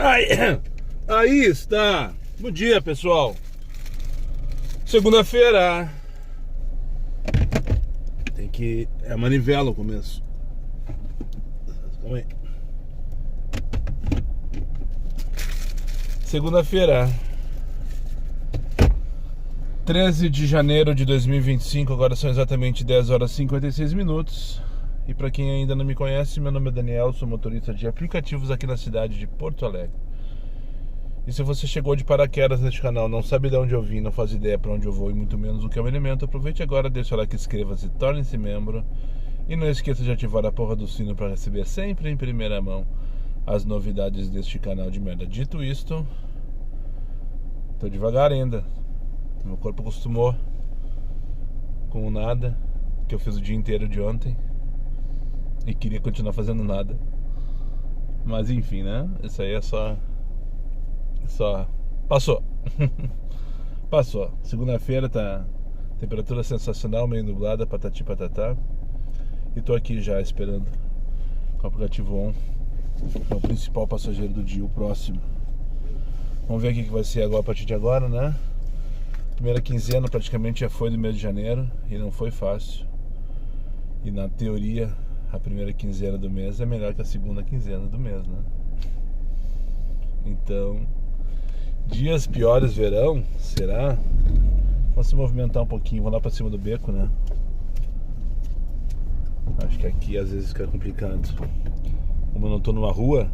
Aí, aí está. Bom dia, pessoal. Segunda-feira. Tem que... É manivela o começo. Calma aí. Segunda-feira, 13 de janeiro de 2025. Agora são exatamente 10 horas e 56 minutos. E para quem ainda não me conhece, meu nome é Daniel, sou motorista de aplicativos aqui na cidade de Porto Alegre. E se você chegou de paraquedas neste canal, não sabe de onde eu vim, não faz ideia para onde eu vou e muito menos o que é um elemento, aproveite agora, deixa o like, inscreva-se, torne-se membro. E não esqueça de ativar a porra do sino para receber sempre em primeira mão as novidades deste canal de merda. Dito isto, tô devagar ainda. Meu corpo acostumou com o nada que eu fiz o dia inteiro de ontem e queria continuar fazendo nada. Mas enfim, né? Isso aí é só passou. Passou. Segunda-feira tá temperatura sensacional, meio nublada, patati patatá. E tô aqui já esperando com o aplicativo on. É o principal passageiro do dia, o próximo. Vamos ver o que vai ser agora, a partir de agora, né? Primeira quinzena praticamente já foi do mês de janeiro e não foi fácil. E na teoria, a primeira quinzena do mês é melhor que a segunda quinzena do mês, né? Então, dias piores verão, será? Vamos se movimentar um pouquinho, vamos lá pra cima do beco, né? Acho que aqui às vezes fica complicado. Como eu não tô numa rua,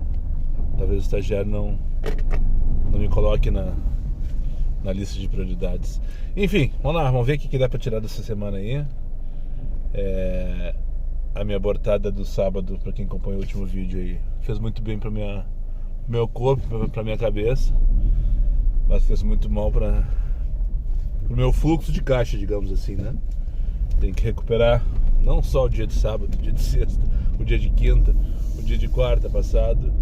talvez o estagiário não me coloque na lista de prioridades. Enfim, vamos lá, vamos ver o que dá pra tirar dessa semana aí. A minha abortada do sábado, pra quem acompanhou o último vídeo aí, fez muito bem pro meu corpo, pra minha cabeça, mas fez muito mal pro meu fluxo de caixa, digamos assim, né? Tem que recuperar não só o dia de sábado, o dia de sexta, o dia de quinta, o dia de quarta passado,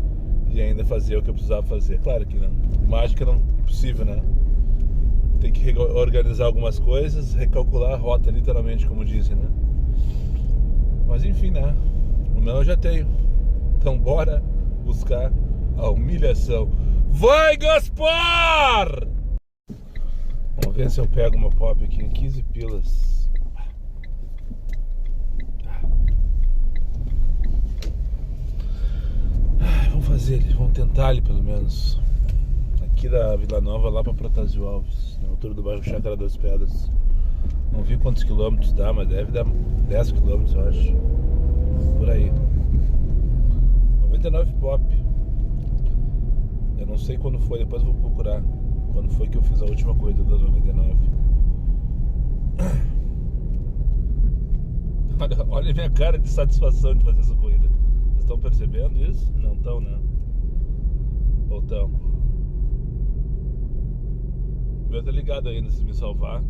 e ainda fazer o que eu precisava fazer. Claro que não, mágica não é possível, né? Tem que organizar algumas coisas, recalcular a rota, literalmente, como dizem, né? Mas enfim, né? O meu eu já tenho. Então bora buscar a humilhação. Vai, Gaspar! Vamos ver se eu pego uma pop aqui em 15 pilas. Vamos fazer ele, vamos tentar ele pelo menos. Aqui da Vila Nova lá pra Protásio Alves, na altura do bairro Chácara das Pedras. Não vi quantos quilômetros dá, mas deve dar 10 quilômetros, eu acho. Por aí. 99 pop. Eu não sei quando foi, depois eu vou procurar. Quando foi que eu fiz a última corrida da 99. Olha a minha cara de satisfação de fazer essa corrida. Vocês estão percebendo isso? Não estão, né? Ou estão? O meu tá ligado ainda, se me salvar.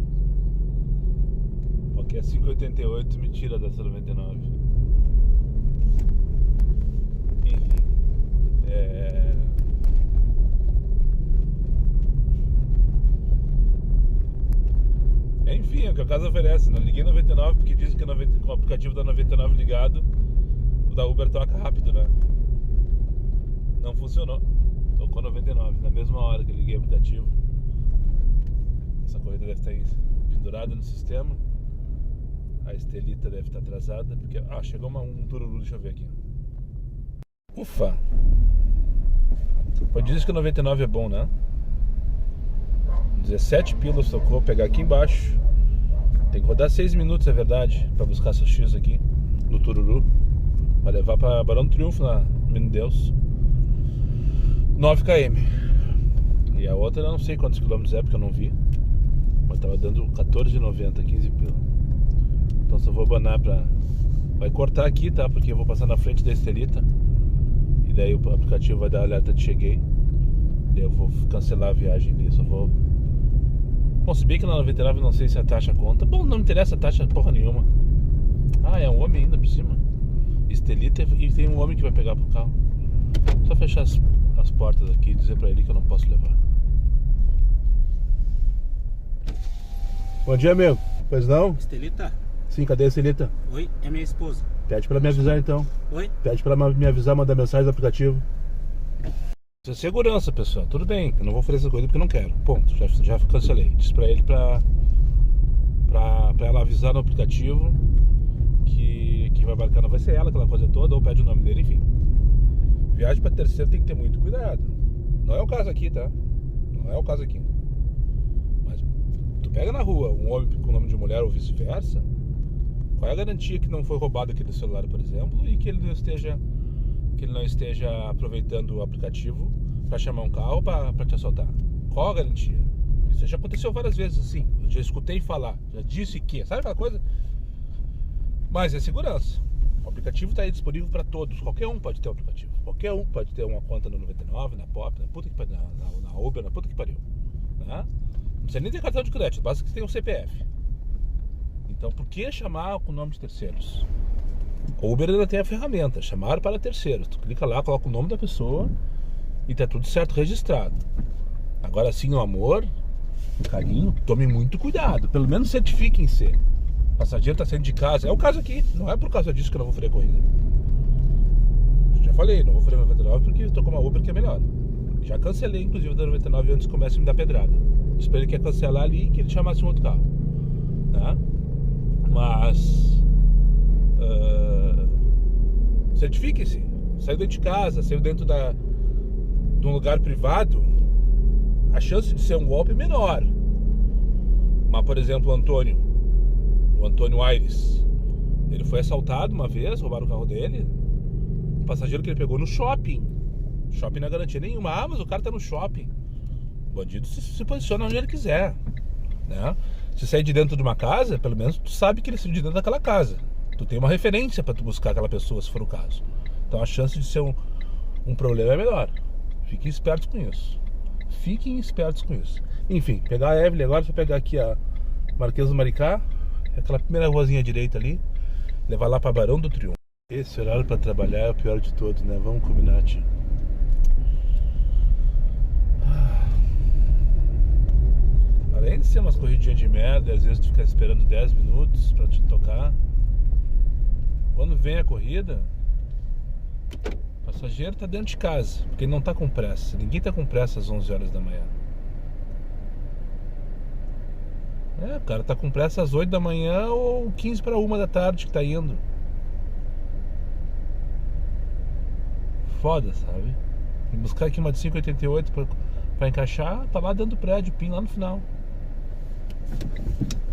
Qualquer 5,88 me tira dessa 99. Enfim. Enfim, é o que a casa oferece. Não liguei 99 porque dizem que com o aplicativo da 99 ligado, o da Uber toca rápido, né? Não funcionou. Tocou 99, na mesma hora que eu liguei o aplicativo. Essa corrida deve estar pendurada no sistema. A estelita deve estar atrasada, porque... chegou um tururu, deixa eu ver aqui. Ufa! Pois diz que o 99 é bom, né? 17 pilas tocou, pegar aqui embaixo. Tem que rodar 6 minutos, é verdade, pra buscar essa X aqui, no tururu. Vai levar pra Barão do Triunfo, na Menino Deus. 9 km. E a outra eu não sei quantos quilômetros é, porque eu não vi. Mas tava dando 14,90, 15 pilas. Então só vou banar pra... Vai cortar aqui, tá? Porque eu vou passar na frente da estelita. E daí o aplicativo vai dar alerta de cheguei. Daí eu vou cancelar a viagem ali. Só vou... Bom, se bem que na 99 não sei se a taxa conta. Bom, não me interessa a taxa porra nenhuma. É um homem ainda por cima. Estelita, e tem um homem que vai pegar pro carro. Só fechar as portas aqui e dizer pra ele que eu não posso levar. Bom dia, amigo. Pois não? Estelita? Sim, cadê a Estelita? Oi, é minha esposa. Pede pra me avisar então. Oi? Pede pra me avisar, mandar mensagem do aplicativo. Isso é segurança, pessoal. Tudo bem, eu não vou oferecer coisa porque eu não quero. Ponto, já cancelei. Disse pra ele pra ela avisar no aplicativo que quem vai embarcar não vai ser ela, aquela coisa toda, ou pede o nome dele, enfim. Viagem pra terceiro tem que ter muito cuidado. Não é o caso aqui, tá? Não é o caso aqui. Mas tu pega na rua um homem com o nome de mulher ou vice-versa, qual é a garantia que não foi roubado aquele celular, por exemplo, e que ele não esteja aproveitando o aplicativo para chamar um carro para te assaltar? Qual a garantia? Isso já aconteceu várias vezes assim. Eu já escutei falar, já disse que, sabe aquela coisa? Mas é segurança. O aplicativo está aí disponível para todos. Qualquer um pode ter um aplicativo. Qualquer um pode ter uma conta no 99, na Pop, na puta que pariu, na Uber, na puta que pariu. Né? Não precisa nem ter cartão de crédito, basta que você tenha um CPF. Então por que chamar com o nome de terceiros? O Uber ainda tem a ferramenta, chamar para terceiros. Tu clica lá, coloca o nome da pessoa e tá tudo certo, registrado. Agora sim, o amor, o carinho, tome muito cuidado. Pelo menos certifiquem-se. O passageiro está saindo de casa. É o caso aqui, não é por causa disso que eu não vou frear a corrida. Já falei, não vou frear a 99 porque estou com uma Uber que é melhor. Já cancelei, inclusive, da 99 antes que comece a me dar pedrada. Espero que ele quer cancelar ali e que ele chamasse um outro carro. Tá? Mas certifique-se. Saiu dentro de casa, saiu dentro de um lugar privado, a chance de ser um golpe é menor. Mas, por exemplo, o Antônio Aires, ele foi assaltado uma vez, roubaram o carro dele. O passageiro que ele pegou no shopping. Shopping não é garantia nenhuma. Ah, mas o cara tá no shopping. O bandido se posiciona onde ele quiser, né? Se sair de dentro de uma casa, pelo menos tu sabe que ele saiu de dentro daquela casa. Tu tem uma referência para tu buscar aquela pessoa, se for o caso. Então a chance de ser um problema é menor. Fiquem espertos com isso. Fiquem espertos com isso. Enfim, pegar a Evelyn agora, vou pegar aqui a Marquês do Maricá, aquela primeira ruazinha direita ali, levar lá para Barão do Triunfo. Esse horário para trabalhar é o pior de todos, né? Vamos combinar, tio. Além de ser umas corridinhas de merda, às vezes tu fica esperando 10 minutos pra te tocar. Quando vem a corrida, o passageiro tá dentro de casa, porque ele não tá com pressa. Ninguém tá com pressa às 11 horas da manhã. O cara tá com pressa às 8 da manhã ou 15 para 1 da tarde que tá indo. Foda, sabe? E buscar aqui uma de 5,88 pra encaixar, tá lá dentro do prédio, PIN lá no final.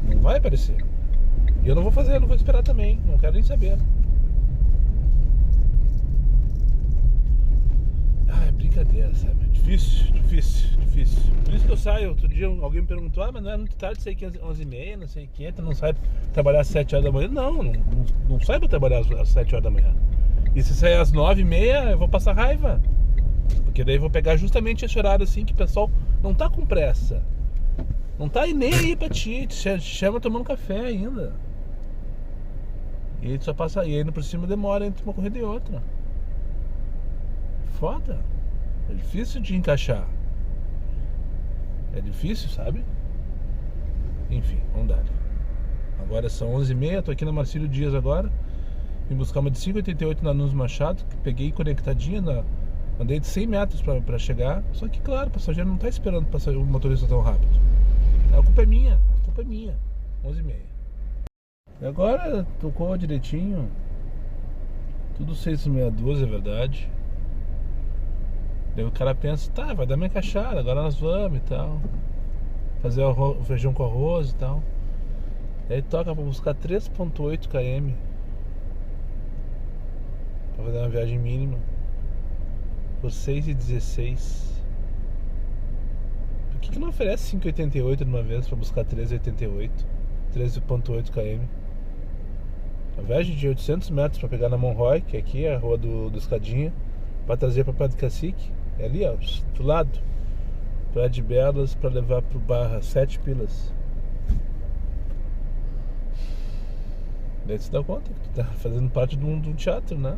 Não vai aparecer. E eu não vou fazer, eu não vou esperar também. Não quero nem saber. É brincadeira, sabe? Difícil. Por isso que eu saio. Outro dia alguém me perguntou: mas não é muito tarde, sei que 11h30, não sei o que, tu não sai trabalhar às 7 horas da manhã? Não sai pra trabalhar às 7 horas da manhã. E se sair às 9h30, eu vou passar raiva. Porque daí eu vou pegar justamente esse horário assim que o pessoal não tá com pressa. Não tá nem aí pra ti chama tomando café ainda. E aí tu só passa, e ainda por cima demora entre uma corrida e outra. Foda. É difícil de encaixar. É difícil, sabe? Enfim, vamos dar. Agora são 11h30, tô aqui na Marcílio Dias agora. Vim buscar uma de 5,88 na Nunes Machado, que peguei conectadinha andei de 100 metros pra chegar. Só que, claro, o passageiro não tá esperando o motorista tão rápido. A culpa é minha. 11h30. E agora tocou direitinho. Tudo 6,62, é verdade. Daí o cara pensa, tá, vai dar uma encaixada, agora nós vamos e tal. Fazer o feijão com arroz e tal. Daí toca pra buscar 3,8 km pra fazer uma viagem mínima por 6,16. Por que não oferece 5,88 de uma vez pra buscar 13,8 km? A viagem de 800 metros pra pegar na Monroy, que aqui é a rua do Escadinha, pra trazer pra Praia do Cacique. É ali, ó, do lado. Praia de Belas pra levar pro Barra, 7 pilas. Daí tu se dá conta que tu tá fazendo parte de um teatro, né?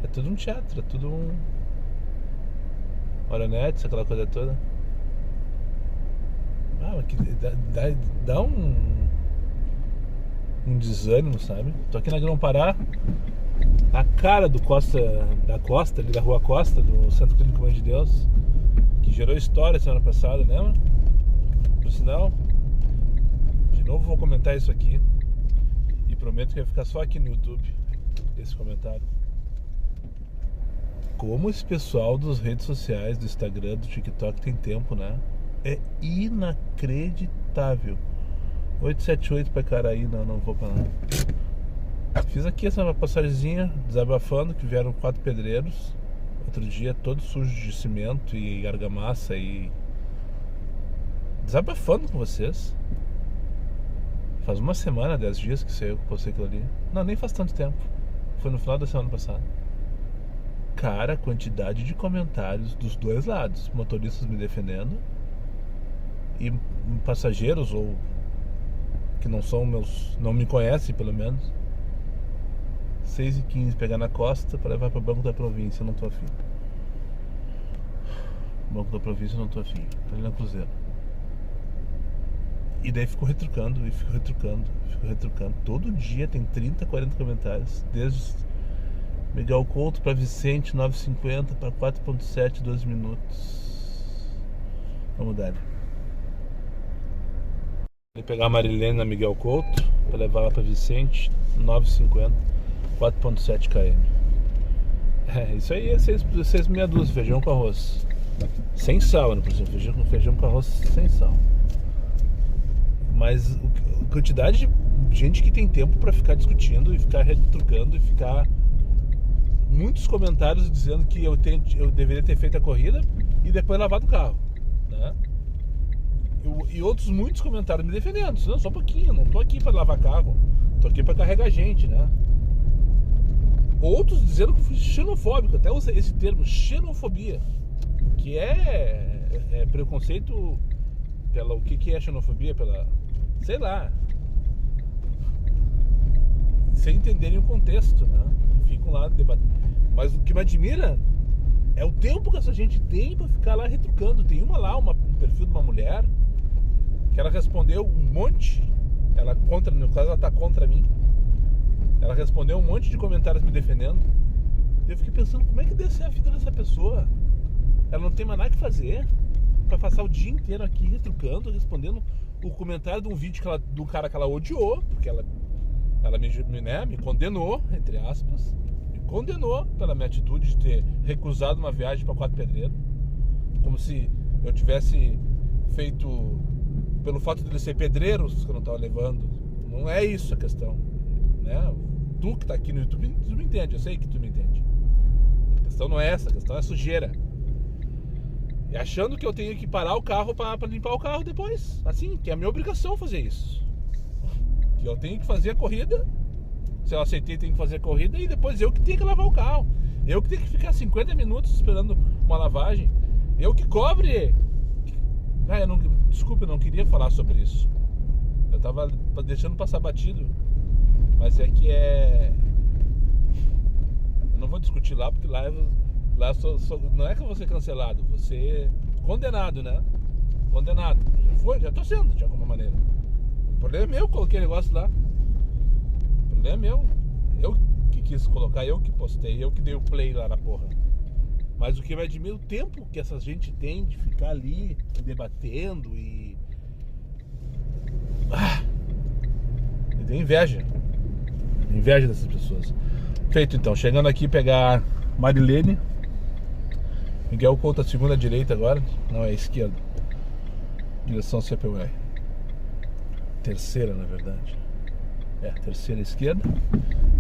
É tudo um teatro, é tudo um marionetes, aquela coisa toda. Mas que dá um desânimo, sabe? Tô aqui na Grão Pará, A cara do Costa, ali da Rua Costa, do Centro Clínico Mãe de Deus, que gerou história semana passada, lembra? Por sinal, de novo vou comentar isso aqui. E prometo que vai ficar só aqui no YouTube esse comentário. Como esse pessoal das redes sociais, do Instagram, do TikTok tem tempo, né? É inacreditável. 878 pra Caraí, não vou pra lá. Fiz aqui essa passagemzinha, desabafando, que vieram 4 pedreiros outro dia, todo sujo de cimento e argamassa, e desabafando com vocês. Faz uma semana, 10 dias que eu postei aquilo ali. Não, nem faz tanto tempo. Foi no final da semana passada. Cara, quantidade de comentários dos dois lados. Motoristas me defendendo e passageiros, ou que não são meus, não me conhecem pelo menos. 6h15, pegar na Costa para levar para o Banco da Província. Eu não tô afim. Banco da Província eu não tô afim. Tô ali na Cruzeiro. E daí ficou retrucando. Todo dia tem 30, 40 comentários. Desde Miguel Couto para Vicente, 9h50 para 4.7, 12 minutos. Vamos dar. Vou pegar a Marilene na Miguel Couto para levar lá para Vicente, 9h50, 4.7 km. Isso aí é 6 meia dúzia, feijão com arroz. Sem sal, né, por exemplo, feijão com arroz sem sal. Mas a quantidade de gente que tem tempo para ficar discutindo e ficar retrucando e ficar... Muitos comentários dizendo que eu deveria ter feito a corrida e depois lavado o carro, né? E outros muitos comentários me defendendo. Não, só um pouquinho, não tô aqui para lavar carro, tô aqui para carregar gente, né? Outros dizendo que fui xenofóbico, até usei esse termo, xenofobia, que é preconceito pela... O que é xenofobia? Pela... sei lá, sem entenderem o contexto, né? E ficam lá debatendo. Mas o que me admira é o tempo que essa gente tem pra ficar lá retrucando. Tem uma lá, um perfil de uma mulher, que ela respondeu um monte. Ela contra, no caso ela tá contra mim. Ela respondeu um monte de comentários me defendendo. Eu fiquei pensando, como é que deve ser a vida dessa pessoa? Ela não tem mais nada que fazer pra passar o dia inteiro aqui retrucando, respondendo o comentário de um vídeo do cara que ela odiou, porque ela me condenou, entre aspas, me condenou pela minha atitude de ter recusado uma viagem para 4 Pedreiros, como se eu tivesse feito pelo fato de ele ser pedreiros que eu não estava levando. Não é isso a questão, né? Tu que tá aqui no YouTube, tu me entende, eu sei que tu me entende. A questão não é essa, a questão é sujeira. E achando que eu tenho que parar o carro para limpar o carro depois. Assim, que é a minha obrigação fazer isso. Que eu tenho que fazer a corrida. Se eu aceitei, tenho que fazer a corrida. E depois eu que tenho que lavar o carro. Eu que tenho que ficar 50 minutos esperando uma lavagem. Eu que cobre. Desculpa, eu não queria falar sobre isso. Eu tava deixando passar batido. Mas é que eu não vou discutir lá, porque lá não é que eu vou ser cancelado, vou ser condenado, né? Condenado. Já tô sendo, de alguma maneira. O problema é meu, coloquei o negócio lá. O problema é meu. Eu que quis colocar, eu que postei, eu que dei o play lá na porra. Mas o que me admira é o tempo que essa gente tem de ficar ali debatendo e... Eu tenho inveja. Inveja dessas pessoas. Feito então, chegando aqui pegar Marilene. Miguel Couto à segunda direita agora. Não, é a esquerda. Direção CPUR. Terceira, na verdade. Terceira esquerda.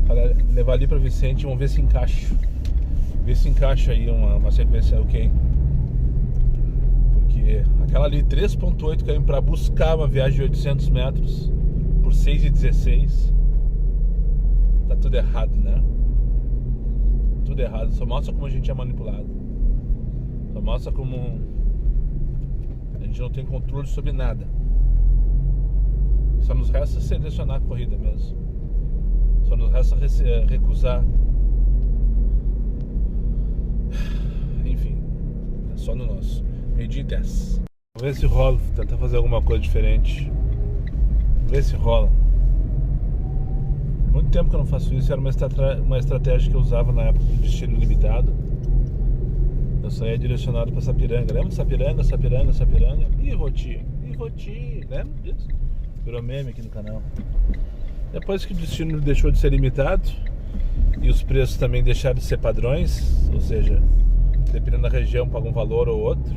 Para levar ali para Vicente, vamos ver se encaixa. Ver se encaixa aí uma sequência ok. Porque aquela ali 3.8 km para buscar uma viagem de 800 metros por 6,16. Tá tudo errado, né? Tudo errado. Só mostra como a gente é manipulado. Só mostra como a gente não tem controle sobre nada. Só nos resta selecionar a corrida mesmo. Só nos resta recusar. Enfim, é só no nosso. Meio-dia e 10. Vamos ver se rola. Tentar fazer alguma coisa diferente. Vamos ver se rola. tempo que eu não faço isso. Era uma estratégia que eu usava na época do Destino Limitado. Eu saía direcionado para Sapiranga. Lembra de Sapiranga? Ih, Roti. Lembra disso? Virou meme aqui no canal. Depois que o Destino deixou de ser limitado e os preços também deixaram de ser padrões, ou seja, dependendo da região paga um valor ou outro,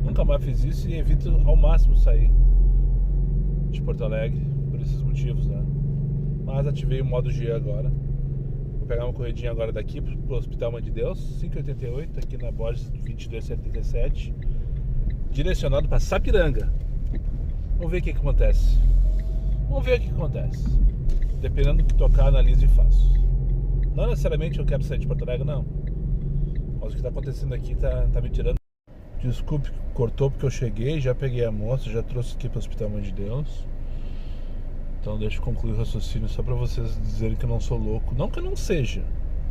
nunca mais fiz isso e evito ao máximo sair de Porto Alegre por esses motivos, né? Mas ativei o modo G agora. Vou pegar uma corridinha agora daqui pro Hospital Mãe de Deus, 5,88, aqui na Borges 2277, direcionado para Sapiranga. Vamos ver o que acontece. Dependendo do que tocar, analiso e faço. Não necessariamente eu quero sair de Porto Alegre, não. Mas o que está acontecendo aqui tá me tirando. Desculpe, cortou porque eu cheguei, já peguei a moça, já trouxe aqui para o Hospital Mãe de Deus. Então deixa eu concluir o raciocínio só para vocês dizerem que eu não sou louco. Não que eu não seja,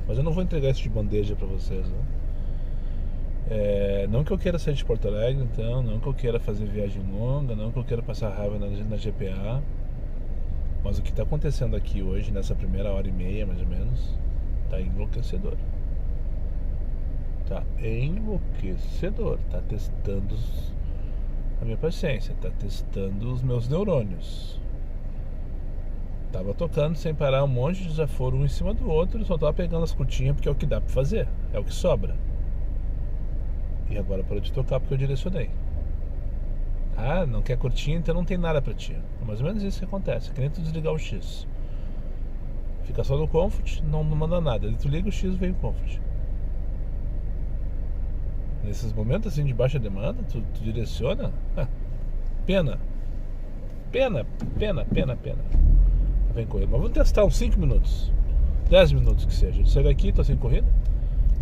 mas eu não vou entregar isso de bandeja para vocês, né? Não que eu queira sair de Porto Alegre, então, não que eu queira fazer viagem longa, não que eu queira passar raiva na GPA. Mas o que está acontecendo aqui hoje, nessa primeira hora e meia mais ou menos, tá enlouquecedor. Tá testando a minha paciência, tá testando os meus neurônios. Tava tocando sem parar um monte de desaforo um em cima do outro, só tava pegando as curtinhas porque é o que dá pra fazer, é o que sobra. E agora parou de tocar porque eu direcionei. Ah, não quer curtinha, então não tem nada pra ti. É mais ou menos isso que acontece, que nem tu desligar o X. Fica só no Comfort, não manda nada. Tu liga o X, vem o Comfort. Nesses momentos assim de baixa demanda, tu direciona. Pena. Vem correndo. Mas vamos testar uns 5 minutos. 10 minutos que seja. Saí daqui, tô sem corrida.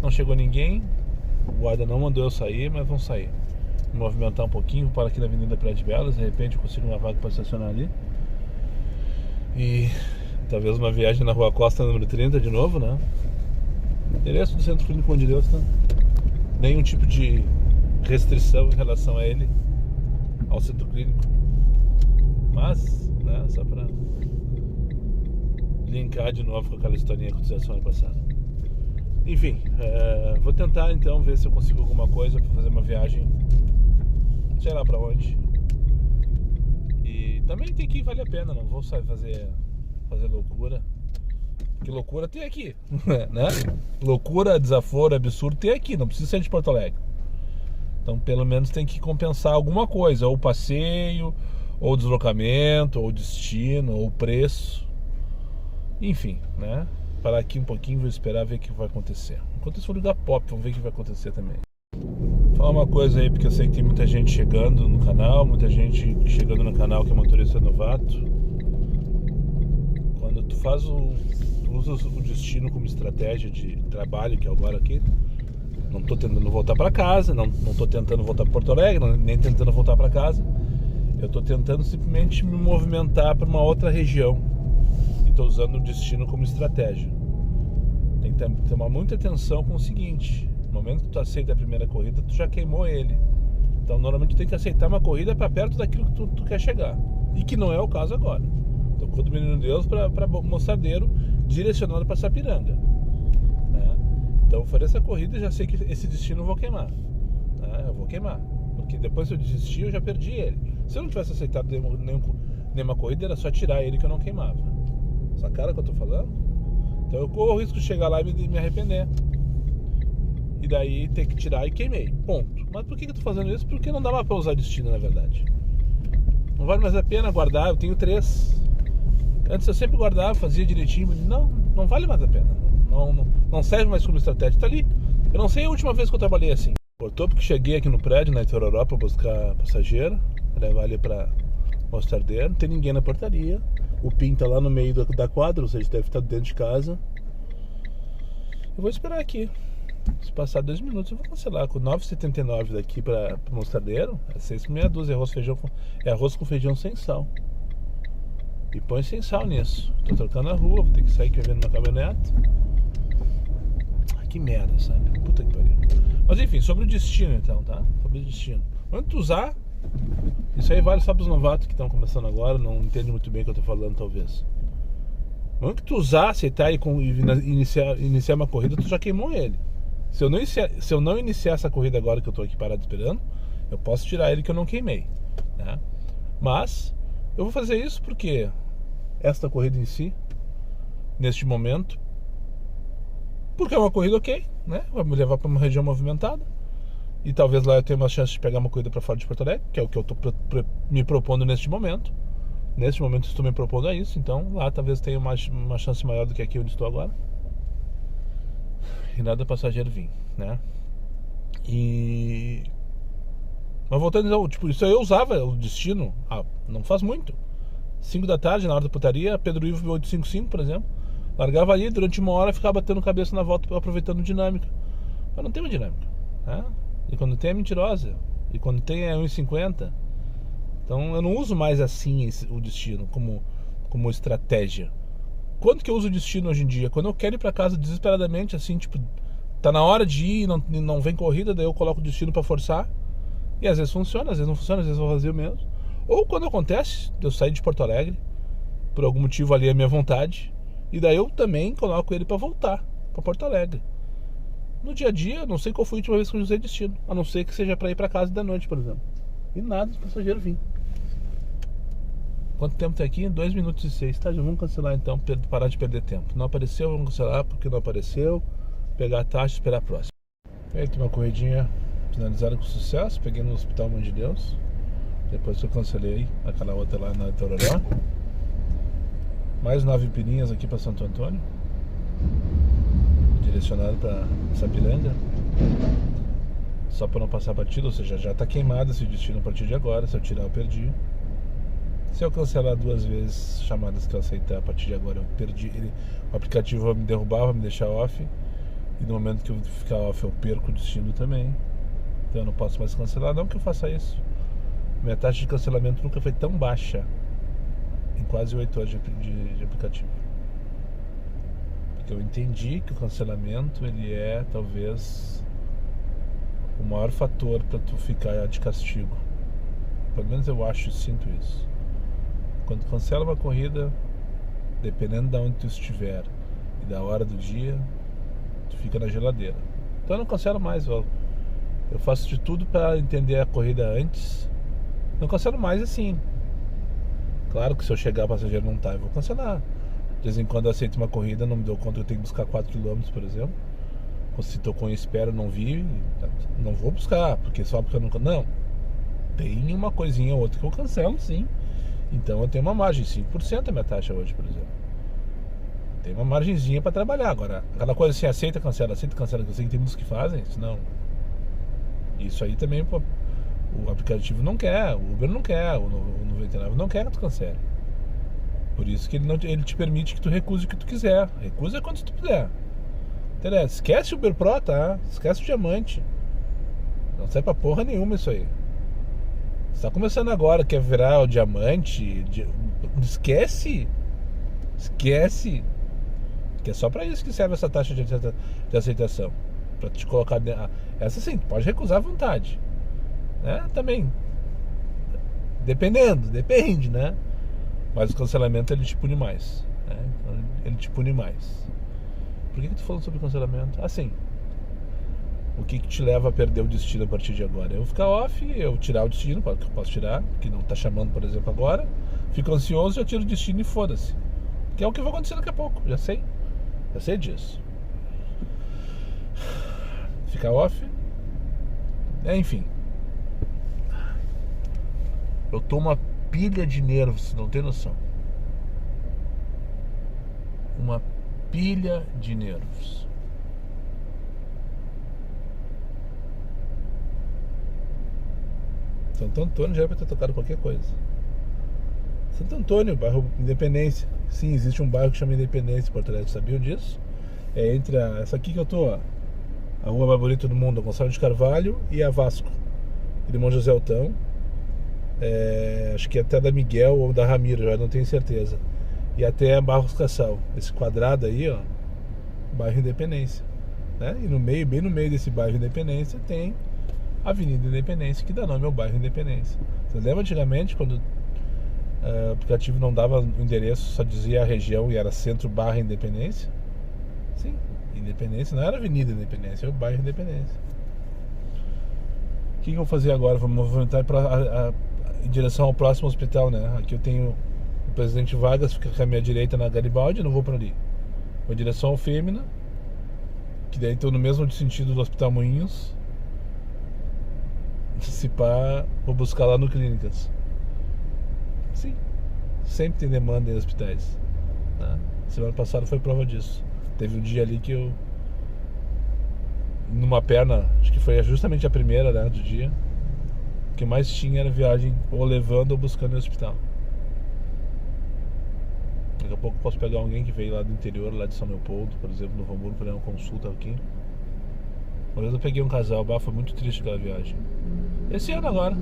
Não chegou ninguém. O guarda não mandou eu sair, mas vamos sair. Me movimentar um pouquinho, vou parar aqui na Avenida Praia de Belas. De repente eu consigo uma vaga para estacionar ali. E talvez uma viagem na Rua Costa número 30 de novo, né? Endereço do Centro Clínico Mãe de Deus, tá? Nenhum tipo de restrição em relação a ele, ao centro clínico. Mas, né, só pra linkar de novo com aquela historinha que aconteceu semana passada. Enfim, vou tentar então ver se eu consigo alguma coisa pra fazer uma viagem, sei lá pra onde. E também tem que valer a pena, não vou sair fazer loucura. Que loucura tem aqui, né? Loucura, desaforo, absurdo tem aqui, não precisa sair de Porto Alegre. Então pelo menos tem que compensar alguma coisa, ou o passeio, ou o deslocamento, ou o destino, ou o preço. Enfim, né? Parar aqui um pouquinho, vou esperar ver o que vai acontecer. Enquanto isso, vou ligar pop, vamos ver o que vai acontecer também. Vou falar uma coisa aí, porque eu sei que tem muita gente chegando no canal, muita gente chegando no canal que é motorista novato. Quando tu usa o destino como estratégia de trabalho, que é agora aqui, não tô tentando voltar para casa, não tô tentando voltar para Porto Alegre, nem tentando voltar para casa. Eu tô tentando simplesmente me movimentar para uma outra região. Estou usando o destino como estratégia. Tem que tomar muita atenção com o seguinte: no momento que tu aceita a primeira corrida, tu já queimou ele. Então normalmente tu tem que aceitar uma corrida para perto daquilo que tu quer chegar, e que não é o caso agora. Tocou do Menino Deus para Mostardeiro, direcionado para Sapiranga, né? Então eu farei essa corrida e já sei que esse destino eu vou queimar, né? Eu vou queimar, porque depois se eu desistir eu já perdi ele. Se eu não tivesse aceitado nenhuma corrida, era só tirar ele que eu não queimava. Essa cara que eu tô falando? Então eu corro o risco de chegar lá e me arrepender. E daí ter que tirar e queimei. Ponto. Mas por que eu tô fazendo isso? Porque não dá mais pra usar destino, na verdade. Não vale mais a pena guardar, eu tenho 3. Antes eu sempre guardava, fazia direitinho. Não vale mais a pena. Não serve mais como estratégia. Tá ali. Eu não sei a última vez que eu trabalhei assim. Cortou porque cheguei aqui no prédio, na Itororó, pra buscar passageiro, levar ali pra Mostardeiro. Não tem ninguém na portaria. O PIN tá lá no meio da quadra, ou seja, deve estar dentro de casa. Eu vou esperar aqui. Se passar 2 minutos eu vou cancelar. Com 9,79 daqui pra Mostardeiro, é 6,62. Arroz com feijão sem sal. E põe sem sal nisso. Tô trocando a rua, vou ter que sair que vai ver numa caminhonete. Que merda, sabe? Puta que pariu. Mas enfim, sobre o destino então, tá? Sobre o destino. Quando tu usar, isso aí vale só pros novatos que estão começando agora, não entendem muito bem o que eu tô falando talvez. No momento que tu usar, aceitar e iniciar uma corrida, tu já queimou ele. Se eu não iniciar essa corrida agora que eu tô aqui parado esperando, eu posso tirar ele que eu não queimei, né? Mas eu vou fazer isso porque esta corrida em si, neste momento, porque é uma corrida ok, né? Vai me levar para uma região movimentada e talvez lá eu tenha uma chance de pegar uma corrida para fora de Porto Alegre, que é o que eu tô me propondo neste momento. Neste momento estou me propondo a isso, então lá talvez tenha uma chance maior do que aqui onde estou agora. E nada passageiro vir, né? Mas voltando então, tipo, isso aí eu usava o Destino, não faz muito. 5 da tarde, na hora da putaria, Pedro Ivo 855, por exemplo. Largava ali, durante uma hora ficava batendo cabeça na volta, aproveitando dinâmica. Mas não tem uma dinâmica, né? E quando tem é mentirosa. E quando tem é 1,50. Então eu não uso mais assim o Destino como estratégia. Quando que eu uso o Destino hoje em dia? Quando eu quero ir pra casa desesperadamente, assim, tipo, tá na hora de ir e não vem corrida, daí eu coloco o Destino pra forçar. E às vezes funciona, às vezes não funciona, às vezes eu vazio mesmo. Ou quando acontece, eu sair de Porto Alegre, por algum motivo ali é minha vontade, e daí eu também coloco ele pra voltar pra Porto Alegre. No dia a dia, não sei qual foi a última vez que eu usei Destino, a não ser que seja pra ir pra casa da noite, por exemplo. E nada, os passageiros vêm. Quanto tempo tá aqui? 2 minutos e 6. Tá, já vamos cancelar então, parar de perder tempo. Não apareceu, vamos cancelar porque não apareceu. Pegar a taxa e esperar a próxima. Feito uma corridinha finalizada com sucesso. Peguei no Hospital Mãe de Deus. Depois eu cancelei aquela outra lá na Tororó. Mais 9 pirinhas aqui para Santo Antônio. Direcionado para Sapiranga. Só para não passar batido, ou seja, já tá queimado esse Destino a partir de agora. Se eu tirar, eu perdi. Se eu cancelar 2 vezes chamadas que eu aceitar a partir de agora, eu perdi ele. O aplicativo vai me derrubar, vai me deixar off. E no momento que eu ficar off, eu perco o Destino também. Então eu não posso mais cancelar, não que eu faça isso. Minha taxa de cancelamento nunca foi tão baixa em quase 8 horas de aplicativo. Porque eu entendi que o cancelamento ele é talvez o maior fator para tu ficar de castigo. Pelo menos eu acho e sinto isso. Quando cancela uma corrida, dependendo de onde tu estiver e da hora do dia, tu fica na geladeira. Então eu não cancelo mais, eu faço de tudo para entender a corrida antes. Não cancelo mais assim. Claro que se eu chegar o passageiro não tá, eu vou cancelar. De vez em quando eu aceito uma corrida, não me dou conta que eu tenho que buscar 4 km, por exemplo. Se tocou em espera, não vi, não vou buscar, porque só porque eu nunca... Não, tem uma coisinha ou outra que eu cancelo, sim. Então eu tenho uma margem, 5% a minha taxa hoje, por exemplo. Tem uma margenzinha para trabalhar. Agora, aquela coisa assim, aceita, cancela, que eu sei que tem muitos que fazem, senão... Isso aí também o aplicativo não quer, o Uber não quer, o 99 não quer que tu cancele. Por isso que ele te permite que tu recuse o que tu quiser. Recusa quando tu puder. Entendeu? Esquece o Uber Pro, tá? Esquece o diamante. Não serve pra porra nenhuma isso aí. Você tá começando agora, quer virar o diamante. Esquece. Esquece. Que é só pra isso que serve essa taxa de aceitação. Pra te colocar. Essa sim, pode recusar à vontade. Né? Também. Depende, né? Mas o cancelamento ele te pune mais. Né? Ele te pune mais. Por que tu tá falando sobre cancelamento? Assim. O que te leva a perder o Destino a partir de agora? Eu ficar off, eu tirar o Destino, que eu posso tirar, que não tá chamando, por exemplo, agora. Fico ansioso, já tiro o Destino e foda-se. Que é o que vai acontecer daqui a pouco, já sei disso. Ficar off. Enfim. Eu tô uma pilha de nervos, não tem noção. Uma pilha de nervos. Santo Antônio já vai ter tocado qualquer coisa. Santo Antônio, bairro Independência. Sim, existe um bairro que chama Independência em Porto Alegre, sabiam disso? É entre essa aqui que eu tô, ó, a rua mais bonita do mundo, a Gonçalo de Carvalho, e a Vasco, Irmão José Altão. Acho que até da Miguel ou da Ramiro, já não tenho certeza. E até Barros Cassal. Esse quadrado aí, ó, bairro Independência, né? E no meio, bem no meio desse bairro Independência, tem a Avenida Independência, que dá nome ao bairro Independência. Você lembra antigamente quando O aplicativo não dava o endereço, só dizia a região e era Centro/Independência. Sim, Independência não era Avenida Independência, era o bairro Independência. O que eu vou fazer agora? Vou movimentar em direção ao próximo hospital, né? Aqui eu tenho o Presidente Vargas, fica com a minha direita na Garibaldi, não vou para ali. Vou em direção ao Fêmea, que daí estou no mesmo sentido do Hospital Moinhos. Se pá, vou buscar lá no Clínicas. Sim, sempre tem demanda em hospitais, né? Semana passada foi prova disso. Teve um dia ali que eu, numa perna, acho que foi justamente a primeira, né, do dia, o que mais tinha era viagem ou levando ou buscando no hospital. Daqui a pouco posso pegar alguém que veio lá do interior, lá de São Leopoldo, por exemplo, no Hamburgo, para dar uma consulta aqui. Uma vez eu peguei um casal, foi muito triste aquela viagem. Esse ano agora.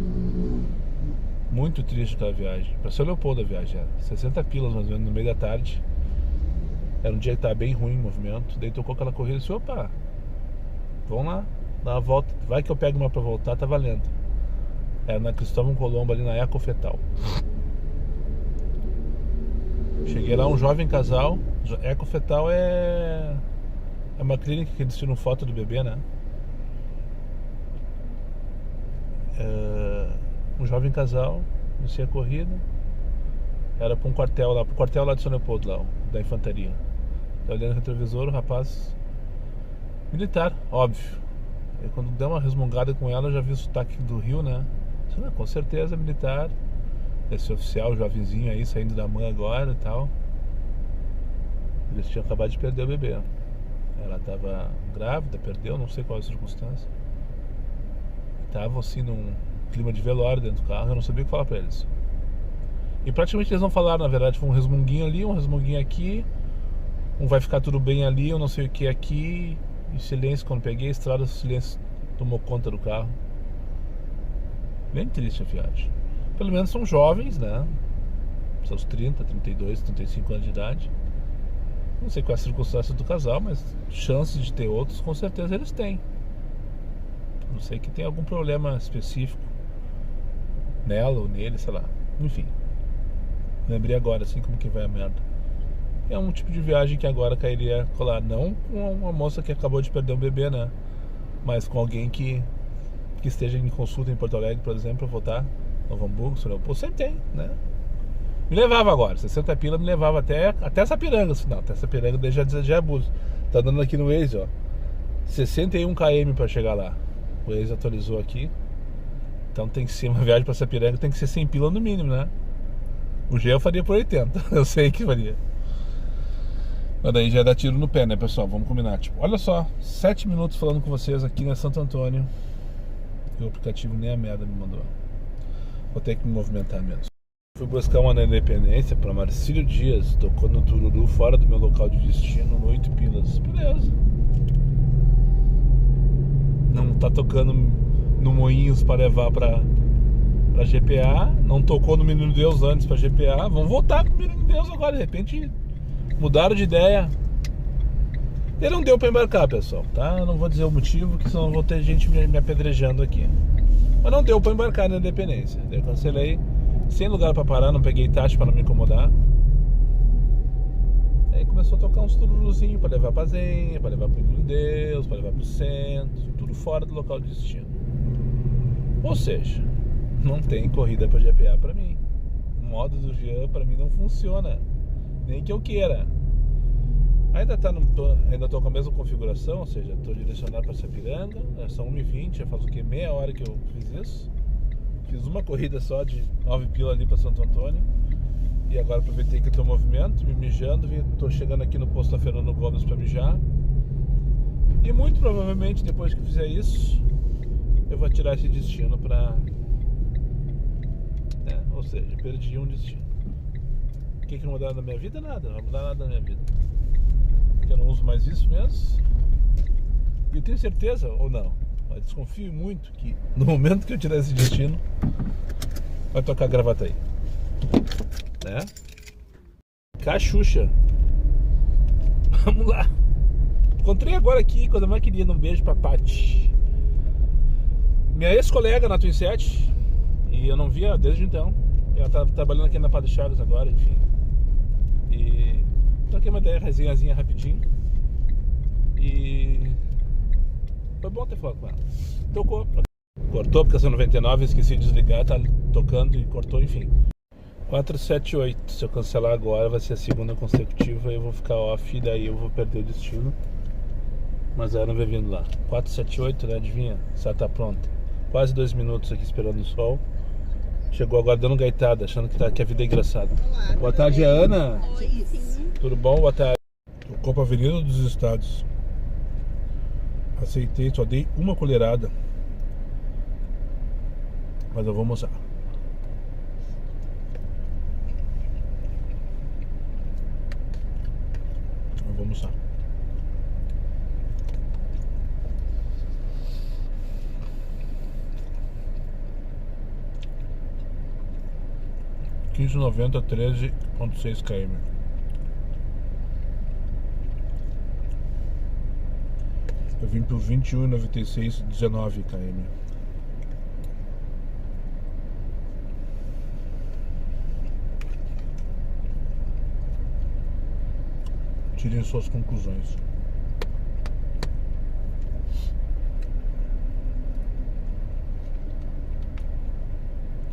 Muito triste aquela viagem. Pra São Leopoldo a viagem era 60 pilas mais ou menos no meio da tarde. Era um dia que tava bem ruim o movimento. Daí tocou aquela corrida e disse, opa, vamos lá, dá uma volta. Vai que eu pego uma pra voltar, tá valendo. Era na Cristóvão Colombo, ali na Ecofetal. Cheguei lá, um jovem casal. Ecofetal é uma clínica que eles tiram foto do bebê, né? Um jovem casal, iniciei a corrida. Era para um quartel lá, pro quartel lá de São Leopoldo, lá, da infantaria. Eu olhando no retrovisor, o rapaz militar, óbvio. E quando deu uma resmungada com ela, eu já vi o sotaque do Rio, né? Disse, com certeza militar. Esse oficial, jovenzinho aí, saindo da mãe agora e tal. Eles tinham acabado de perder o bebê. Ela estava grávida, perdeu, não sei qual é a circunstância. Estavam assim num clima de velório dentro do carro, eu não sabia o que falar pra eles. E praticamente eles não falaram, na verdade, foi um resmunguinho ali, um resmunguinho aqui, um vai ficar tudo bem ali, eu não sei o que aqui, e silêncio. Quando peguei a estrada, o silêncio tomou conta do carro. Bem triste a viagem. Pelo menos são jovens, né? Seus 30, 32, 35 anos de idade. Não sei qual é a circunstância do casal, mas chances de ter outros, com certeza eles têm. Não sei que tem algum problema específico nela ou nele, sei lá. Enfim, lembrei agora, assim, como que vai a merda. É um tipo de viagem que agora cairia colar, não com uma moça que acabou de perder um bebê, né? Mas com alguém que esteja em consulta em Porto Alegre, por exemplo, pra voltar no Hamburgo, Pô, sempre tem, né? Me levava agora, 60 pila me levava até Sapiranga. Não, até Sapiranga já é abuso. Tá dando aqui no Waze, ó, 61 km pra chegar lá. O Waze atualizou aqui. Então tem que ser uma viagem pra Sapiranga, tem que ser 100 pila no mínimo, né? O G eu faria por 80, eu sei que faria. Mas daí já dá tiro no pé, né, pessoal? Vamos combinar. Tipo, olha só, 7 minutos falando com vocês aqui na Santo Antônio. E o aplicativo nem a merda me mandou. Vou ter que me movimentar menos. Fui buscar uma na Independência para Marcílio Dias. Tocou no Tururu, fora do meu local de destino, 8 pilas. Beleza. Não tá tocando no Moinhos para levar pra GPA. Não tocou no Menino Deus antes pra GPA. Vamos voltar pro Menino Deus agora. De repente mudaram de ideia. E não deu pra embarcar, pessoal, tá? Eu não vou dizer o motivo, que senão vou ter gente me apedrejando aqui. Mas não deu pra embarcar na Independência. Eu cancelei. Sem lugar pra parar, não peguei taxa pra não me incomodar. Aí começou a tocar uns tururuzinhos pra levar pra Zenha, pra levar pro Menino Deus, pra levar pro centro. Tudo fora do local de destino. Ou seja, não tem corrida pra GPA pra mim. O modo do Jean pra mim não funciona. Nem que eu queira. Ainda tô com a mesma configuração, ou seja, tô direcionado para Sapiranga. São 1h20, já faz o que? Meia hora que eu fiz isso. Fiz uma corrida só de 9 pila ali para Santo Antônio. E agora aproveitei que eu tô em movimento, me mijando. Tô chegando aqui no posto da Fernando Gomes para mijar. E muito provavelmente depois que eu fizer isso, eu vou tirar esse destino pra... Ou seja, perdi um destino. O que vai mudar na minha vida? Nada, não vai mudar nada na minha vida. Porque eu não uso mais isso mesmo. E eu tenho certeza, ou não, mas desconfio muito que no momento que eu tirar esse destino, vai tocar Gravataí, né? Cachucha. Vamos lá. Encontrei agora aqui, quando eu mais queria, um beijo pra Paty, minha ex-colega na Twin 7. E eu não via desde então. Ela tá trabalhando aqui na Padre Chagas agora, enfim. E troquei uma ideia, resenhazinha rapidinho. E foi bom ter falado com ela. Tocou. Cortou porque essa 99 esqueci de desligar, tá tocando e cortou, enfim. 478. Se eu cancelar agora vai ser a segunda consecutiva. Eu vou ficar off e daí eu vou perder o destino. Mas ela não vai vindo lá. 478, né? Adivinha? Se ela tá pronta. Quase 2 minutos aqui esperando o sol. Chegou agora dando gaitada, achando que a vida é engraçada. Olá, Boa tarde, Ana. Oi, sim. Tudo bom? Boa tarde. Tocou pra Avenida dos Estados. Aceitei, só dei uma colherada. Mas eu vou almoçar. Eu vou almoçar. R$15,90, 13,6 km. Eu vim por R$21,96, 19 km. Tirem suas conclusões.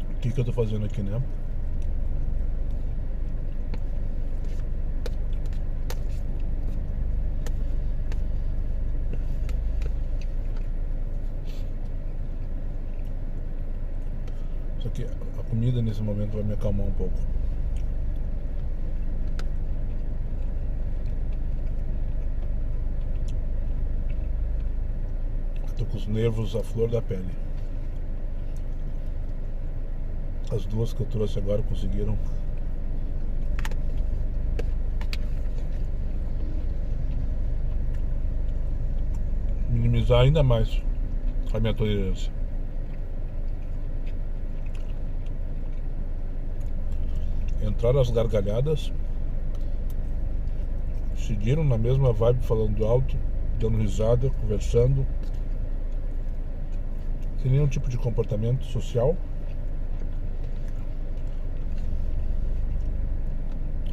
O que eu tô fazendo aqui, né? Só que a comida nesse momento vai me acalmar um pouco. Tô com os nervos à flor da pele. As duas que eu trouxe agora conseguiram minimizar ainda mais a minha tolerância. Entraram as gargalhadas, seguiram na mesma vibe, falando alto, dando risada, conversando, sem nenhum tipo de comportamento social.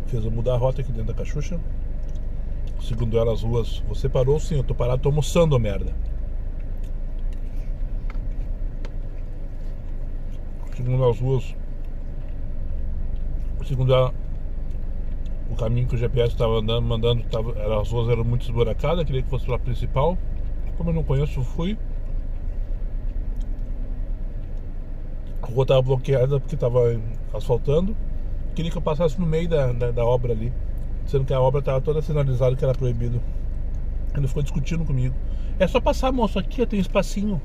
Fez eu mudar a rota aqui dentro da Cachucha. Segundo ela, as ruas... Você parou? Sim, eu tô parado, tô almoçando, merda. Segundo as ruas... Segundo ela, o caminho que o GPS estava mandando, as ruas eram muito esburacadas, queria que fosse pela principal. Como eu não conheço, fui. A rua estava bloqueada porque estava asfaltando. Queria que eu passasse no meio da obra ali, sendo que a obra estava toda sinalizada que era proibido. Ele ficou discutindo comigo. É só passar, moço, aqui tem espacinho.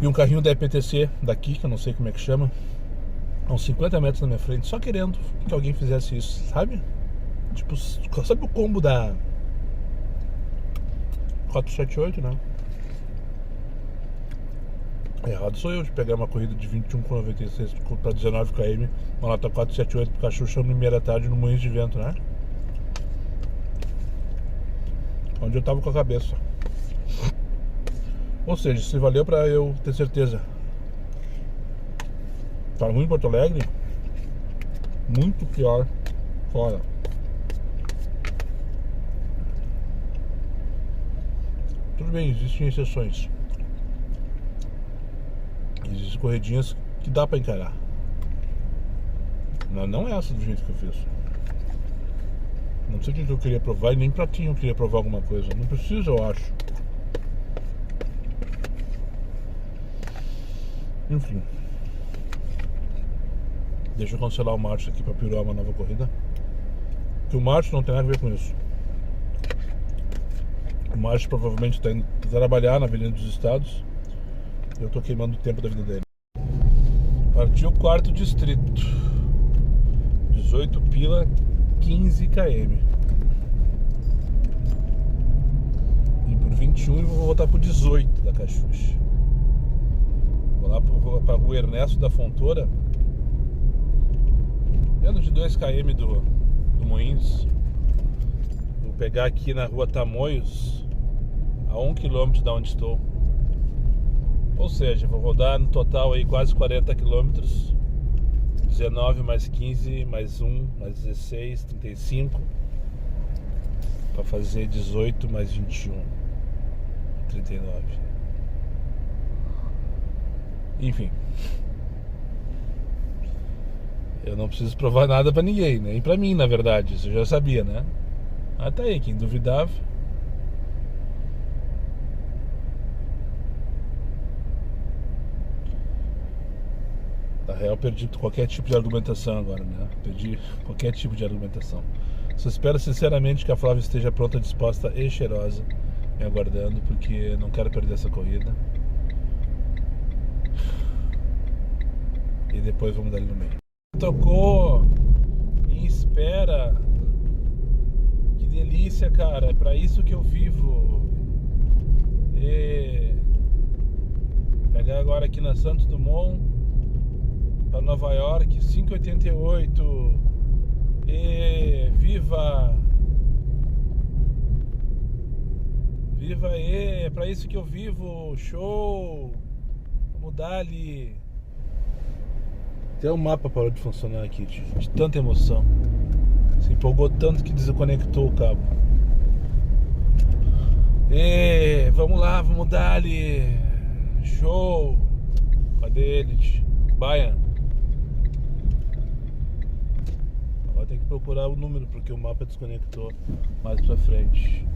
E um carrinho da EPTC daqui, que eu não sei como é que chama, a uns 50 metros na minha frente, só querendo que alguém fizesse isso, sabe? Tipo, sabe o combo da 478, né? Errado sou eu de pegar uma corrida de 21,96 para 19 km, uma nota 478 pro Cachucha no meio da tarde no Moinhos de Vento, né? Onde eu tava com a cabeça. Ou seja, se valeu pra eu ter certeza. Tá ruim em Porto Alegre? Muito pior fora. Tudo bem, existem exceções. Existem corredinhas que dá pra encarar. Não é essa do jeito que eu fiz. Não sei o que eu queria provar e nem pra ti eu queria provar alguma coisa. Não precisa, eu acho. Enfim. Deixa eu cancelar o Márcio aqui pra pirar uma nova corrida. Porque o Márcio não tem nada a ver com isso. O Márcio provavelmente está indo trabalhar na Avenida dos Estados. Eu tô queimando o tempo da vida dele. Partiu o quarto distrito. 18 pila, 15 km. Vim por 21 e vou voltar por 18 da Cachucha. Vou lá pra rua Ernesto da Fontoura. Menos de 2 km do Moinhos. Vou pegar aqui na rua Tamoios, a 1 km da onde estou. Ou seja, vou rodar no total aí quase 40 km 19 mais 15 mais 1 mais 16, 35. Para fazer 18 mais 21, 39. Enfim. Eu não preciso provar nada pra ninguém, nem pra mim, na verdade. Isso eu já sabia, né? Ah, tá aí, quem duvidava. Na real, perdi qualquer tipo de argumentação agora, né? Perdi qualquer tipo de argumentação. Só espero sinceramente que a Flávia esteja pronta, disposta e cheirosa, me aguardando, porque não quero perder essa corrida. E depois vamos dar ali no meio. Tocou em espera. Que delícia, cara. É pra isso que eu vivo. E pegar agora aqui na Santos Dumont para Nova York, 5h88. E viva! Viva é pra isso que eu vivo. Show! Vamos dar ali. Até o mapa parou de funcionar aqui, de tanta emoção. Se empolgou tanto que desconectou o cabo. E vamos lá, vamos dar ali. Show! Cadê ele? Baia. Agora tem que procurar o número porque o mapa desconectou mais pra frente.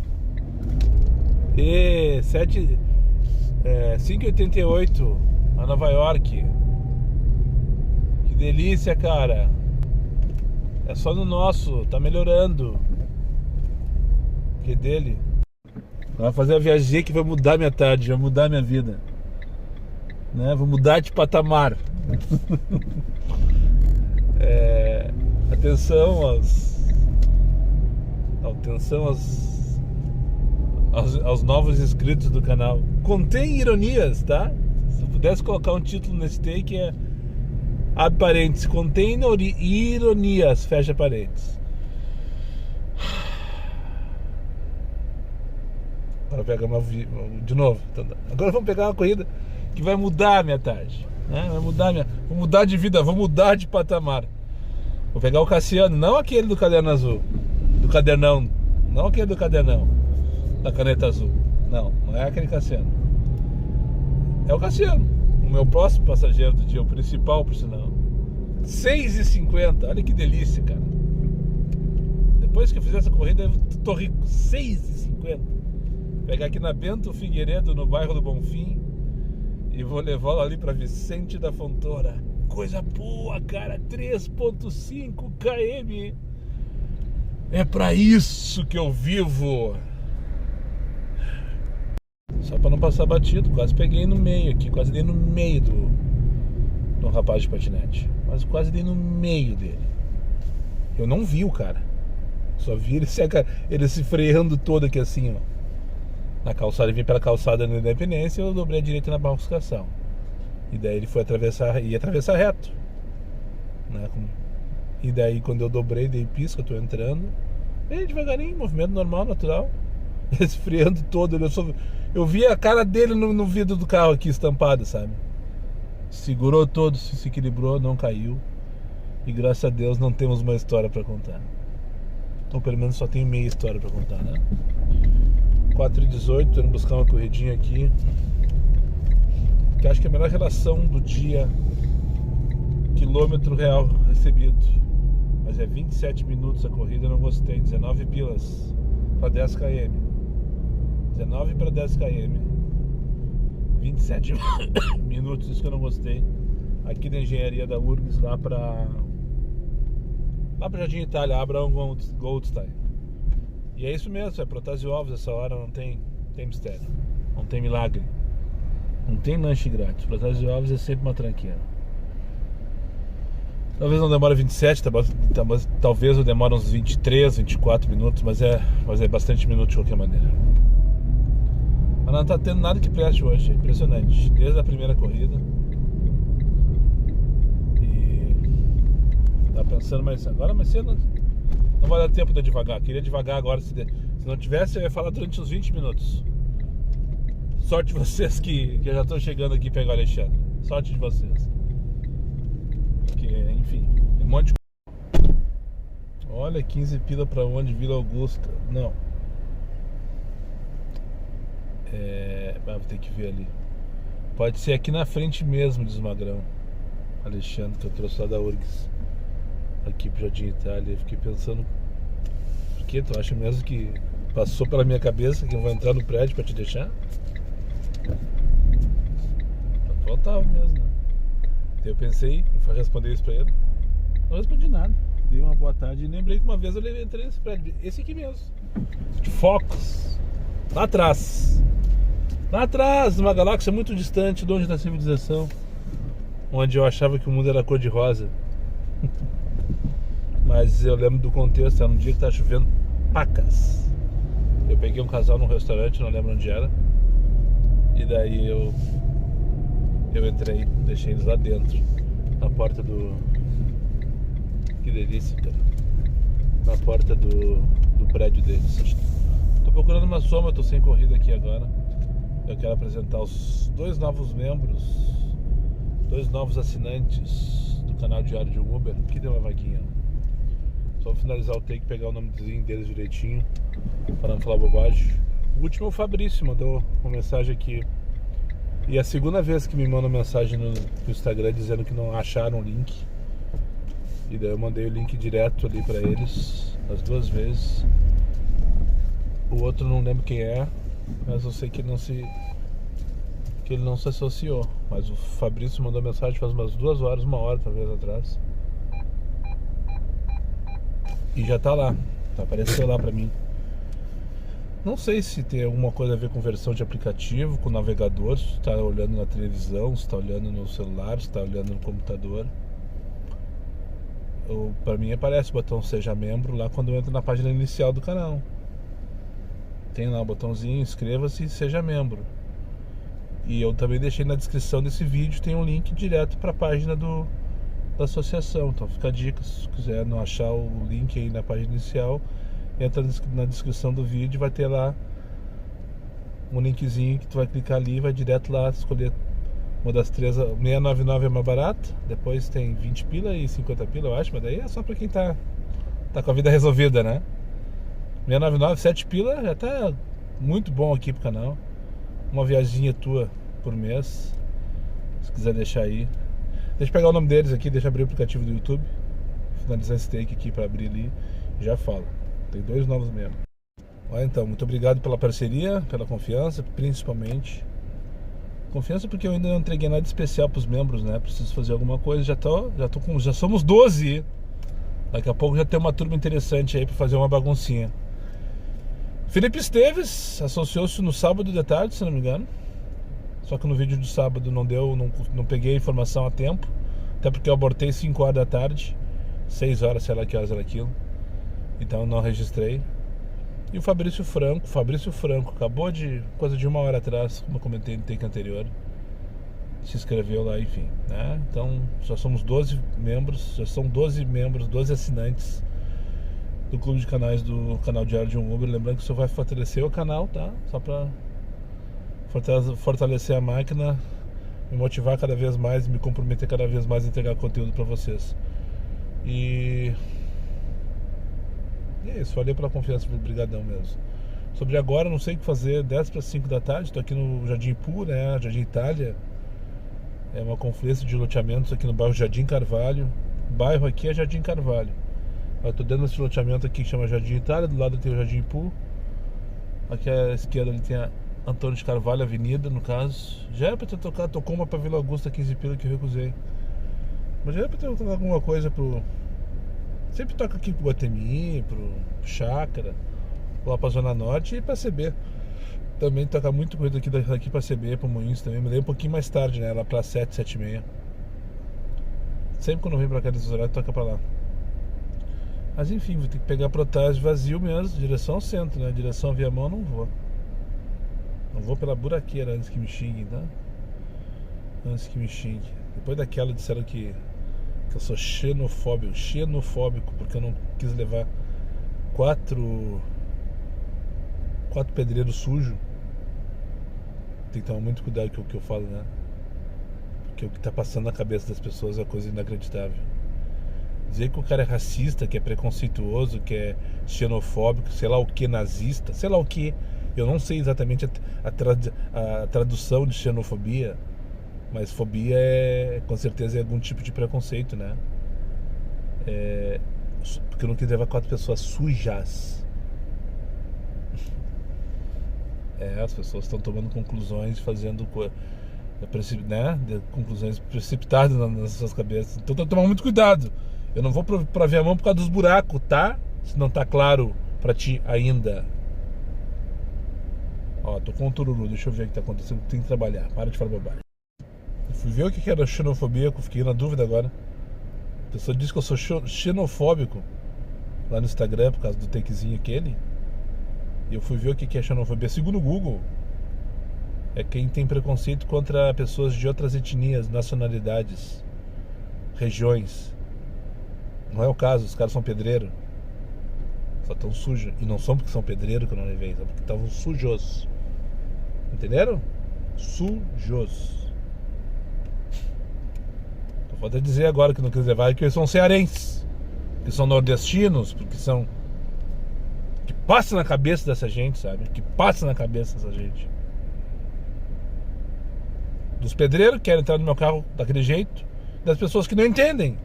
E 5h88 a Nova York. Que delícia, cara. É só no nosso, tá melhorando. Que dele. Vai fazer a viagem que vai mudar minha tarde, vai mudar minha vida, né? Vou mudar de patamar. Atenção aos novos inscritos do canal. Contém ironias, tá? Se eu pudesse colocar um título nesse take abre parênteses, contém ironias, fecha parênteses. Agora pegamos de novo. Agora vamos pegar uma corrida que vai mudar a minha tarde, né? Vou mudar de vida, vou mudar de patamar. Vou pegar o Cassiano, não aquele do caderno azul, do cadernão, não aquele do cadernão, da caneta azul. Não é aquele Cassiano. É o Cassiano, o meu próximo passageiro do dia, o principal, por sinal. 6h50, olha que delícia, cara. Depois que eu fizer essa corrida, eu tô rico. 6h50. Pegar aqui na Bento Figueiredo, no bairro do Bonfim, e vou levá-lo ali pra Vicente da Fontoura. Coisa boa, cara. 3.5 km. É pra isso que eu vivo. Só pra não passar batido, quase peguei no meio aqui, quase dei no meio do rapaz de patinete. Mas quase dei no meio dele. Eu não vi o cara. Só vi ele se freando todo aqui assim, ó. Na calçada, ele vinha pela calçada da Independência, eu dobrei a direita na Barroscação. E daí ele foi ia atravessar reto, né? E daí quando eu dobrei, dei pisca, tô entrando, bem devagarinho, movimento normal, natural. Esfriando todo, eu vi a cara dele no vidro do carro aqui estampado, sabe? Segurou todo, se equilibrou, não caiu. E graças a Deus não temos uma história pra contar. Ou pelo menos só tem meia história pra contar, né? 4h18, tô indo buscar uma corridinha aqui, que acho que é a melhor relação do dia, quilômetro real recebido. Mas é 27 minutos a corrida, eu não gostei. 19 pilas para 10 km. 19 para 10 km. 27 minutos, isso que eu não gostei. Aqui da engenharia da URGS, lá para Jardim Itália, Abraão Goldstein. E é isso mesmo, é Protásio Alves essa hora, não tem mistério, não tem milagre, não tem lanche grátis. Protásio Alves é sempre uma tranqueira. Talvez não demore 27, talvez eu demore uns 23, 24 minutos, mas é bastante minuto de qualquer maneira. Mas não tá tendo nada que preste hoje, é impressionante, desde a primeira corrida. E tá pensando mais agora, mas cedo não vai dar tempo de eu devagar. Queria devagar agora, se não tivesse eu ia falar durante uns 20 minutos. Sorte de vocês que já estão chegando aqui pegar o Alexandre. Sorte de vocês. Porque enfim, tem um monte de... Olha, 15 pila pra onde? Vila Augusta. Não. Vou ter que ver ali. Pode ser aqui na frente mesmo, diz o Magrão Alexandre, que eu trouxe lá da URGS aqui pro Jardim Itália. Eu fiquei pensando, por que tu acha mesmo que passou pela minha cabeça que eu vou entrar no prédio pra te deixar? Faltava mesmo, né? Daí eu pensei em responder isso pra ele. Não respondi nada. Dei uma boa tarde e lembrei que uma vez eu entrei nesse prédio. Esse aqui mesmo. De Focus. Lá atrás. Lá atrás, numa galáxia muito distante de onde da civilização. Onde eu achava que o mundo era cor de rosa. Mas eu lembro do contexto. Era um dia que tava chovendo pacas. Eu peguei um casal num restaurante, não lembro onde era. E daí eu entrei, deixei eles lá dentro. Na porta do... Que delícia, cara. Na porta do prédio deles. Tô procurando uma soma, eu tô sem corrida aqui agora. Eu quero apresentar os 2 novos membros, 2 novos assinantes do canal Diário de um Uber. Aqui tem uma vaguinha. Só vou finalizar o take, pegar o nomezinho deles direitinho, para não falar bobagem. O último é o Fabrício, mandou uma mensagem aqui. E é a segunda vez que me mandam mensagem no Instagram dizendo que não acharam o link. E daí eu mandei o link direto ali pra eles, as 2 vezes. O outro não lembro quem é, mas eu sei que ele não se associou. Mas o Fabrício mandou mensagem faz umas 2 horas, 1 hora talvez atrás. E já tá lá, apareceu lá pra mim. Não sei se tem alguma coisa a ver com versão de aplicativo, com navegador, se tu tá olhando na televisão, se tá olhando no celular, se tá olhando no computador. Pra mim aparece o botão Seja Membro lá quando eu entro na página inicial do canal. Tem lá o botãozinho, inscreva-se e seja membro. E eu também deixei na descrição desse vídeo, tem um link direto para a página da associação. Então fica a dica, se quiser não achar o link aí na página inicial, entra na descrição do vídeo, vai ter lá um linkzinho que tu vai clicar ali e vai direto lá escolher uma das 3. 699 é mais barato, depois tem 20 pila e 50 pila, eu acho, mas daí é só para quem tá com a vida resolvida, né? 699, 7 pila, já tá muito bom aqui pro canal. Uma viaginha tua por mês, se quiser deixar aí. Deixa eu pegar o nome deles aqui, deixa eu abrir o aplicativo do YouTube, finalizar esse take aqui pra abrir ali, já falo. Tem 2 novos membros. Olha, então, muito obrigado pela parceria, pela confiança, principalmente. Confiança porque eu ainda não entreguei nada especial pros membros, né? Preciso fazer alguma coisa, já somos 12. Daqui a pouco já tem uma turma interessante aí pra fazer uma baguncinha. Felipe Esteves associou-se no sábado de tarde, se não me engano. Só que no vídeo do sábado não peguei a informação a tempo. Até porque eu abortei 5 horas da tarde, 6 horas, sei lá que horas era aquilo. Então não registrei. E o Fabrício Franco, acabou de, coisa de 1 hora atrás, como eu comentei no take anterior, se inscreveu lá, enfim, né? Então já somos 12 membros, já são 12 membros, 12 assinantes do clube de canais do canal Diário de um Uber. Lembrando que isso vai fortalecer o canal, tá? Só pra fortalecer a máquina, me motivar cada vez mais, me comprometer cada vez mais a entregar conteúdo pra vocês. E é isso, valeu pela confiança, brigadão mesmo. Sobre agora, não sei o que fazer, 10 para 5 da tarde, tô aqui no Jardim Ipu, né? Jardim Itália. É uma confluência de loteamentos aqui no bairro Jardim Carvalho. O bairro aqui é Jardim Carvalho. Eu tô dentro desse loteamento aqui que chama Jardim Itália, do lado tem o Jardim Ipu. Aqui à esquerda ali tem a Antônio de Carvalho, avenida, no caso. Já era pra ter tocado, tocou uma pra Vila Augusta, 15 pila, que eu recusei. Mas já era pra ter tocado alguma coisa pro... Sempre toca aqui pro Guatemi, pro Chácara, lá pra Zona Norte e pra CB. Também toca muito corrida daqui pra CB, pro Moinhos também. Me dei um pouquinho mais tarde, né? Lá pra 7, 7 e meia. Sempre quando eu venho pra cá desses horários, toca pra lá. Mas enfim, vou ter que pegar Protásio vazio mesmo, direção ao centro, né? Direção Viamão não vou. Não vou pela buraqueira antes que me xinguem, tá? Antes que me xinguem. Depois daquela disseram que eu sou xenofóbico, porque eu não quis levar 4 pedreiros sujos. Tem que tomar muito cuidado com o que eu falo, né? Porque o que tá passando na cabeça das pessoas é coisa inacreditável. Dizer que o cara é racista, que é preconceituoso, que é xenofóbico, sei lá o que, nazista, sei lá o que. Eu não sei exatamente a tradução de xenofobia, mas fobia com certeza é algum tipo de preconceito, né? Porque eu não quis levar 4 pessoas sujas. As pessoas estão tomando conclusões, fazendo né? Conclusões precipitadas nas suas cabeças. Então tem que tomar muito cuidado. Eu não vou pra ver a mão por causa dos buracos, tá? Se não tá claro pra ti ainda. Ó, tô com um tururu, deixa eu ver o que tá acontecendo. Tem que trabalhar, para de falar bobagem. Eu fui ver o que era xenofobia, eu fiquei na dúvida agora. A pessoa disse que eu sou xenofóbico lá no Instagram por causa do takezinho aquele. E eu fui ver o que é xenofobia. Segundo o Google, é quem tem preconceito contra pessoas de outras etnias, nacionalidades, regiões. Não é o caso, os caras são pedreiros. Só tão sujos. E não são porque são pedreiros que eu não levei, só porque estavam sujos. Entenderam? Sujos. Só falta dizer agora que não quis levar que eles são cearenses, que são nordestinos, porque são... Que passa na cabeça dessa gente, sabe? Que passa na cabeça dessa gente. Dos pedreiros que querem entrar no meu carro daquele jeito, das pessoas que não entendem,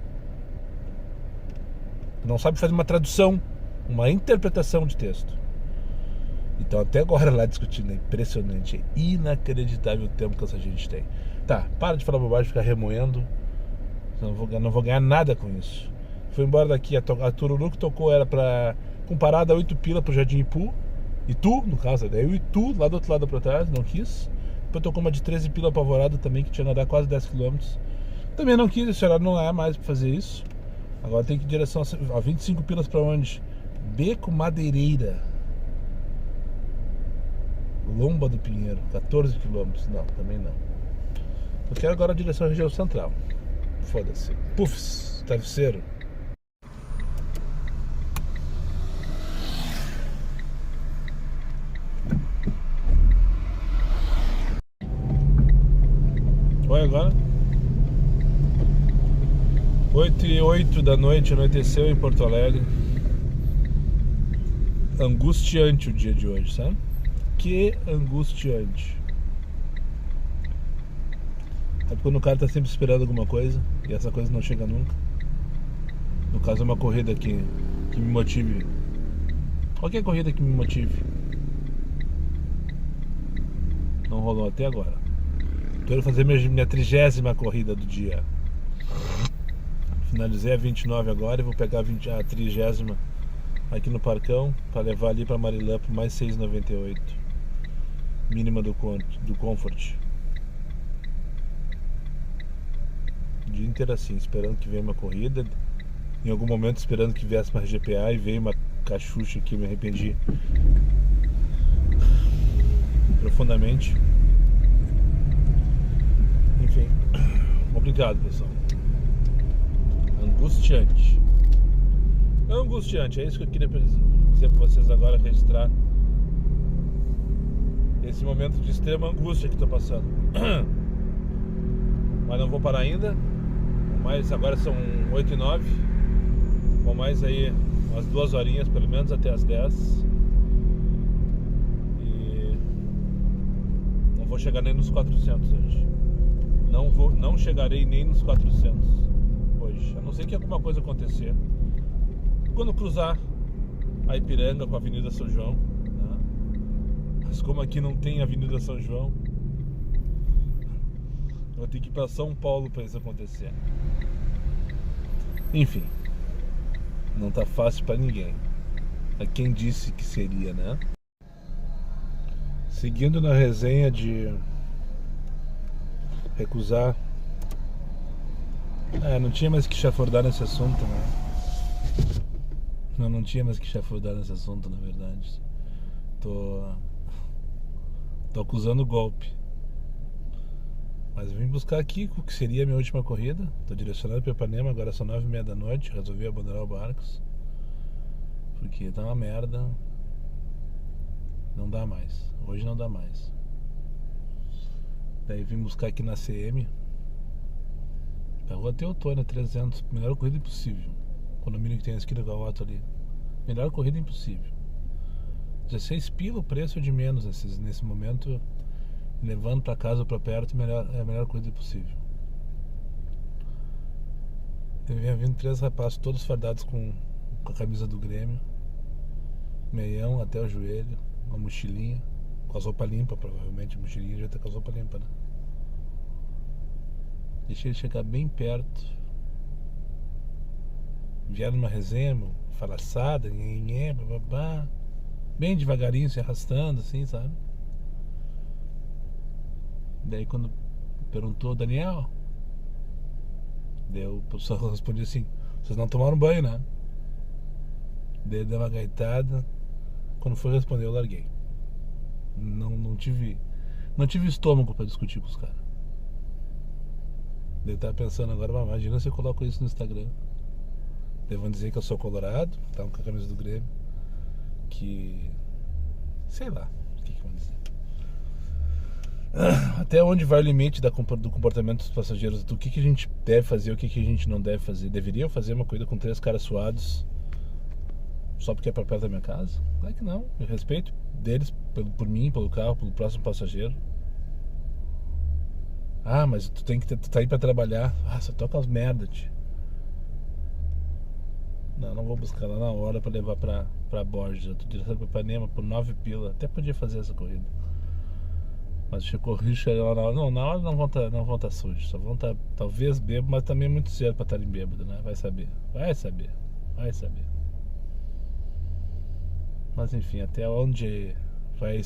não sabem fazer uma tradução, uma interpretação de texto. Então até agora lá discutindo, é impressionante, é inacreditável o tempo que essa gente tem. Tá, para de falar bobagem, ficar remoendo, não vou ganhar nada com isso. Fui embora daqui, a Tururu que tocou era pra, com parada 8 pila pro Jardim Itu, no caso, daí o Itu, lá do outro lado pra trás, não quis. Depois tocou uma de 13 pila apavorada também, que tinha que andar quase 10 km. Também não quis, esse horário não é mais pra fazer isso. Agora tem que ir em direção a 25 pilas pra onde? Beco Madeireira, Lomba do Pinheiro, 14 km. Não, também não. Eu quero agora a direção à região central. Foda-se. Pufs, travesseiro. Oi, agora 8h08 da noite, anoiteceu em Porto Alegre. Angustiante o dia de hoje, sabe? Que angustiante. Sabe quando o cara tá sempre esperando alguma coisa e essa coisa não chega nunca? No caso é uma corrida que me motive. Qualquer corrida que me motive. Não rolou até agora. Quero fazer minha 30ª corrida do dia. Finalizei a 29 agora e vou pegar a 30ª aqui no Parcão para levar ali para Marilã por mais 6,98. Mínima do Comfort. O dia inteiro assim, esperando que venha uma corrida. Em algum momento esperando que viesse uma RGPA e veio uma cachucha que eu me arrependi profundamente. Enfim, obrigado, pessoal. Angustiante, é isso que eu queria dizer para vocês agora, registrar esse momento de extrema angústia que estou passando. Mas não vou parar ainda. Mas agora são 8h09. Vou mais aí umas 2 horinhas pelo menos até as 10. E não vou chegar nem nos 400 hoje. Não chegarei nem nos 400 hoje, a não ser que alguma coisa acontecer quando cruzar a Ipiranga com a Avenida São João, né? Mas como aqui não tem Avenida São João, eu vou ter que ir para São Paulo para isso acontecer. Enfim, não tá fácil para ninguém. É quem disse que seria, né? Seguindo na resenha de recusar. Não tinha mais que chafurdar nesse assunto, né? Não tinha mais que chafurdar nesse assunto, na verdade. Tô acusando o golpe. Mas eu vim buscar aqui o que seria a minha última corrida. Tô direcionado para Ipanema, agora são 9h30 da noite. Resolvi abandonar o Barcos porque tá uma merda. Não dá mais. Hoje não dá mais. Daí vim buscar aqui na CM, pra Rua Teutônia 300, melhor corrida possível. condomínio que tem a esquina com a Otto ali. Melhor corrida impossível. 16 pila o preço de menos nesse momento. Levando pra casa ou pra perto, é a melhor corrida possível. Eu vinha vindo 3 rapazes todos fardados com a camisa do Grêmio, meião até o joelho, uma mochilinha, com as roupas limpas, provavelmente. A mochilinha já tá com as roupas limpas, né? Deixei ele chegar bem perto. Vieram numa resenha, falaçada, bababá, bem devagarinho, se arrastando, assim, sabe? Daí quando perguntou, Daniel, daí o professor respondia assim: vocês não tomaram banho, né? Daí ele deu uma gaitada. Quando foi responder, eu larguei. Não tive estômago pra discutir com os caras. Daí eu tava pensando agora, imagina se eu coloco isso no Instagram. Daí vão dizer que eu sou colorado, tá com a camisa do Grêmio, que sei lá o que vão dizer. Até onde vai o limite do comportamento dos passageiros? Do que a gente deve fazer, o que a gente não deve fazer? Deveria eu fazer uma corrida com 3 caras suados só porque é pra perto da minha casa? Claro que não. Eu respeito deles por mim, pelo carro, pelo próximo passageiro. Ah, mas tu tá aí pra trabalhar. Ah, só toca as merda, tio. Não vou buscar lá na hora pra levar pra Borges. Eu tô direto pra Ipanema por 9 pila. Até podia fazer essa corrida. Mas se eu corri, chegar lá na hora. Não, na hora não vão tá sujos. Só vão tá talvez bêbado, mas também é muito cedo pra estarem bêbado, né? Vai saber. Mas enfim, até onde vai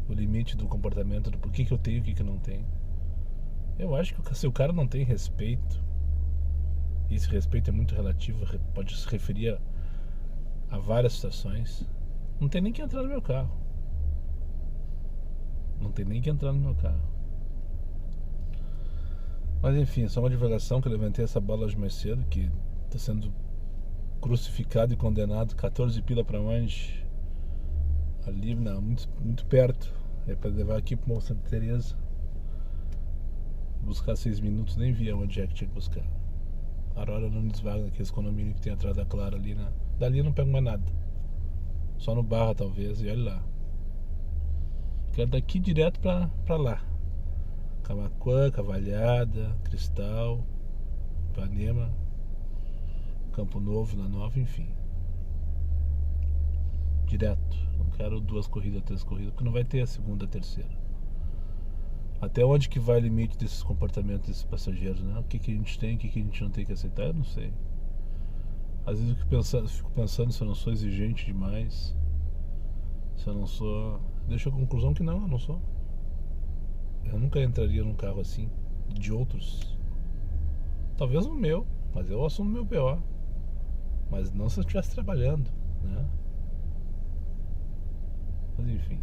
o limite do comportamento, do por que eu tenho e o que eu não tenho. Eu acho que se o cara não tem respeito, e esse respeito é muito relativo, pode se referir a várias situações, não tem nem que entrar no meu carro. Mas enfim, é só uma divulgação que eu levantei essa bola hoje mais cedo, que está sendo crucificado e condenado. 14 pila pra onde? Ali, não, muito perto. É para levar aqui pro Morro Santa Teresa. Buscar 6 minutos, nem via onde é que tinha que buscar. Aurora Nunes Wagner, aqueles condomínios que tem atrás da Clara ali, né? Dali eu não pego mais nada. Só no Barra talvez, e olha lá. Quero daqui direto pra lá. Camaquã, Cavalhada, Cristal, Ipanema, Campo Novo, Vila Nova, enfim. Direto. Não quero 2 corridas, 3 corridas, porque não vai ter a segunda, a terceira. Até onde que vai o limite desses comportamentos desses passageiros, né? O que a gente tem, o que a gente não tem que aceitar, eu não sei. Às vezes eu fico pensando se eu não sou exigente demais, se eu não sou... Deixo a conclusão que não, eu não sou. Eu nunca entraria num carro assim, de outros. Talvez no meu, mas eu assumo meu BO. Mas não se eu estivesse trabalhando, né? Mas enfim.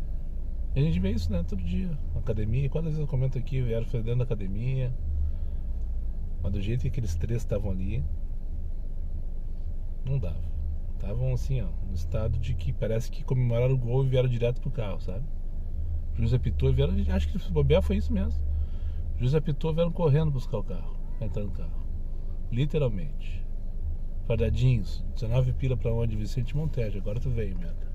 E a gente vê isso, né, todo dia. Na academia, quantas vezes eu comento aqui, vieram dentro da academia. Mas do jeito que aqueles 3 estavam ali, não dava. Estavam assim, ó, no estado de que parece que comemoraram o gol e vieram direto pro carro, sabe? O juiz apitou e vieram, acho que se bobear foi isso mesmo. O juiz apitou e vieram correndo buscar o carro, entrar no carro. Literalmente. Fardadinhos, 19 pila pra onde? Vicente Montejo, agora tu veio, merda.